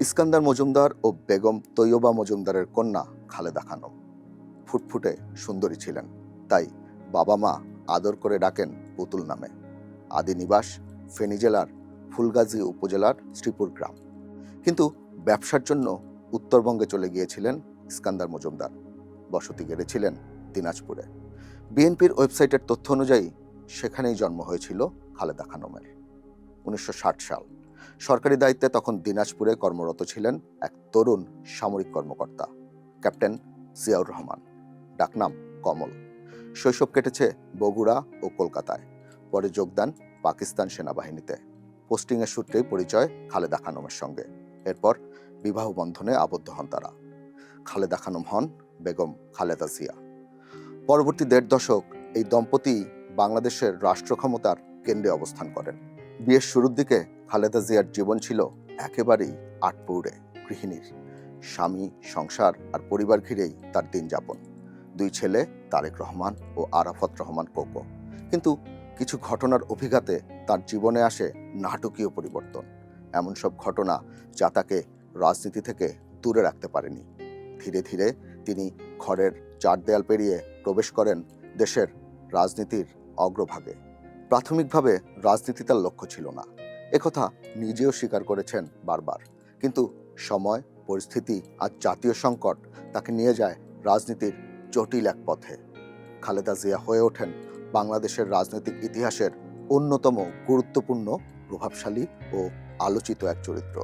ইস্কান্দার মজুমদার ও বেগম তৈয়বা মজুমদারের কন্যা খালেদা খানম ফুটফুটে সুন্দরী ছিলেন, তাই বাবা মা আদর করে ডাকেন পুতুল নামে। আদি নিবাস ফেনী জেলার ফুলগাজী উপজেলার শ্রীপুর গ্রাম। কিন্তু ব্যবসার জন্য উত্তরবঙ্গে চলে গিয়েছিলেন ইস্কান্দার মজুমদার। বসতি গেড়েছিলেন দিনাজপুরে। বিএনপির ওয়েবসাইটের তথ্য অনুযায়ী সেখানেই জন্ম হয়েছিল খালেদা খানমের। 1960 সাল। সরকারি দায়িত্বে তখন দিনাজপুরে কর্মরত ছিলেন এক তরুণ সামরিক কর্মকর্তা, ক্যাপ্টেন জিয়াউর রহমান, ডাকনাম কমল। শৈশব কেটেছে বগুড়া ও কলকাতায়। পরে যোগদান পাকিস্তান সেনাবাহিনীতে। পোস্টিংয়ের সূত্রেই পরিচয় খালেদা খানমের সঙ্গে। এরপর বিবাহ বন্ধনে আবদ্ধ হন তারা। খালেদা খানম হন বেগম খালেদা জিয়া। পরবর্তী 1.5 দশক এই দম্পতি বাংলাদেশের রাষ্ট্র ক্ষমতার কেন্দ্রে অবস্থান করেন। বিয়ের শুরুর দিকে খালেদা জিয়ার জীবন ছিল একেবারেই আটপৌরে গৃহিণীর। স্বামী, সংসার আর পরিবার ঘিরেই তার দিন যাপন। 2 ছেলে, তারেক রহমান ও আরাফাত রহমান কোকো। কিন্তু কিছু ঘটনার অভিঘাতে তার জীবনে আসে নাটকীয় পরিবর্তন। এমন সব ঘটনা যা তাকে রাজনীতি থেকে দূরে রাখতে পারেনি। ধীরে ধীরে তিনি ঘরের 4 দেয়াল পেরিয়ে প্রবেশ করেন দেশের রাজনীতির অগ্রভাগে। প্রাথমিকভাবে রাজনীতি তার লক্ষ্য ছিল না, একথা নিজেও স্বীকার করেছেন বারবার। কিন্তু সময়, পরিস্থিতি আর জাতীয় সংকট তাকে নিয়ে যায় রাজনীতির জটিল এক পথে। খালেদা জিয়া হয়ে ওঠেন বাংলাদেশের রাজনৈতিক ইতিহাসের অন্যতম গুরুত্বপূর্ণ, প্রভাবশালী ও আলোচিত এক চরিত্র।